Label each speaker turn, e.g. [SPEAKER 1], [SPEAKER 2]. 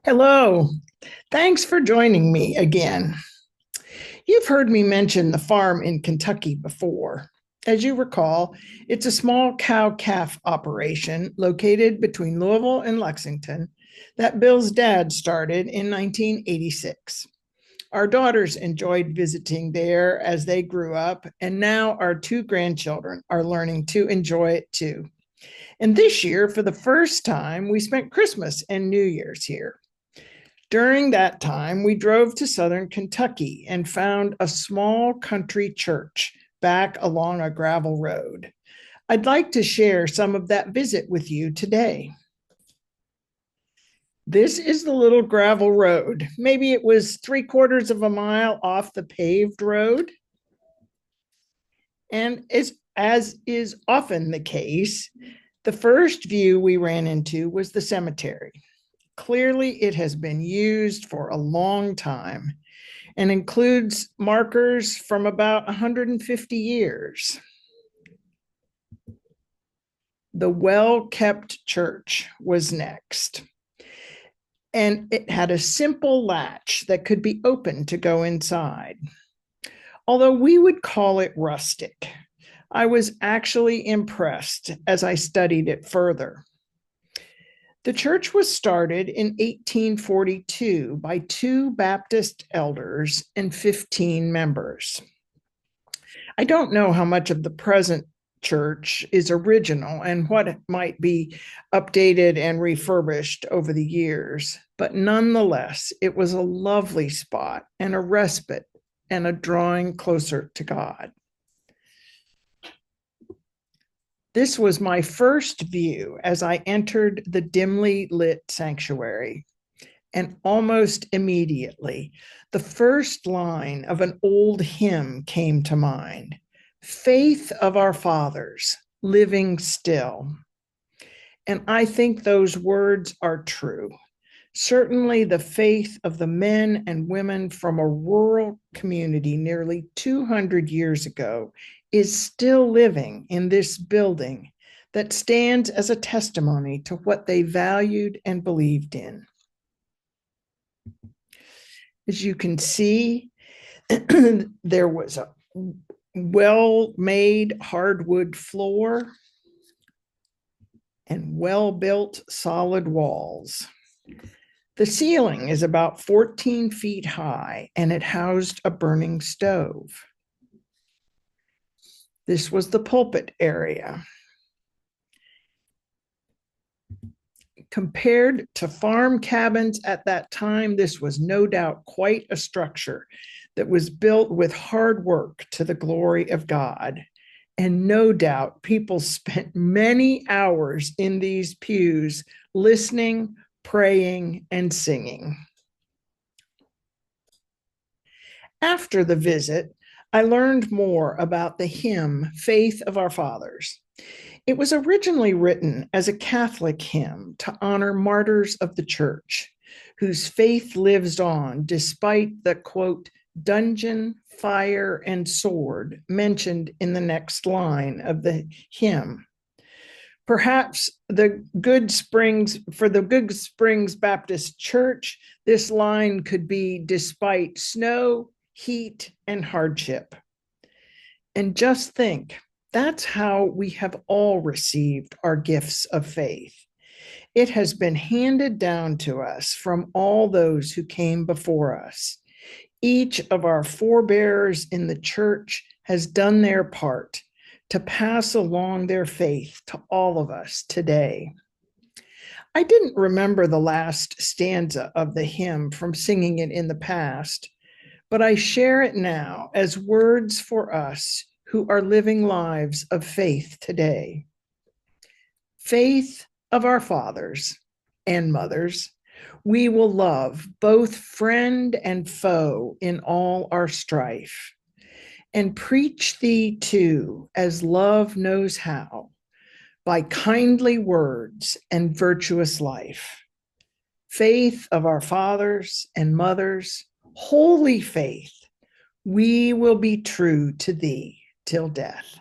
[SPEAKER 1] Hello. Thanks for joining me again. You've heard me mention the farm in Kentucky before. As you recall, it's a small cow calf operation located between Louisville and Lexington that Bill's dad started in 1986. Our daughters enjoyed visiting there as they grew up, and now our two grandchildren are learning to enjoy it too. And this year, for the first time, we spent Christmas and New Year's here. During that time, we drove to southern Kentucky and found a small country church back along a gravel road. I'd like to share some of that visit with you today. This is the little gravel road. Maybe it was 3/4 of a mile off the paved road. And as is often the case, the first view we ran into was the cemetery. Clearly, it has been used for a long time and includes markers from about 150 years. The well-kept church was next, and it had a simple latch that could be opened to go inside. Although we would call it rustic, I was actually impressed as I studied it further. The church was started in 1842 by two Baptist elders and 15 members. I don't know how much of the present church is original and what might be updated and refurbished over the years, but nonetheless, it was a lovely spot and a respite and a drawing closer to God. This was my first view as I entered the dimly lit sanctuary. And almost immediately, the first line of an old hymn came to mind: Faith of our fathers, living still. And I think those words are true. Certainly, the faith of the men and women from a rural community nearly 200 years ago is still living in this building that stands as a testimony to what they valued and believed in. As you can see, there was a well-made hardwood floor and well-built solid walls. The ceiling is about 14 feet high, and it housed a burning stove. This was the pulpit area. Compared to farm cabins at that time, this was no doubt quite a structure that was built with hard work to the glory of God. And no doubt people spent many hours in these pews listening, praying, and singing. After the visit, I learned more about the hymn, Faith of Our Fathers. It was originally written as a Catholic hymn to honor martyrs of the church, whose faith lives on despite the, quote, dungeon, fire, and sword mentioned in the next line of the hymn. Perhaps for the Good Springs Baptist Church, this line could be despite snow, heat, and hardship. And just think, that's how we have all received our gifts of faith. It has been handed down to us from all those who came before us. Each of our forebearers in the church has done their part to pass along their faith to all of us today. I didn't remember the last stanza of the hymn from singing it in the past, but I share it now as words for us who are living lives of faith today. Faith of our fathers and mothers, we will love both friend and foe in all our strife, and preach thee too as love knows how, by kindly words and virtuous life. Faith of our fathers and mothers, holy faith, we will be true to thee till death.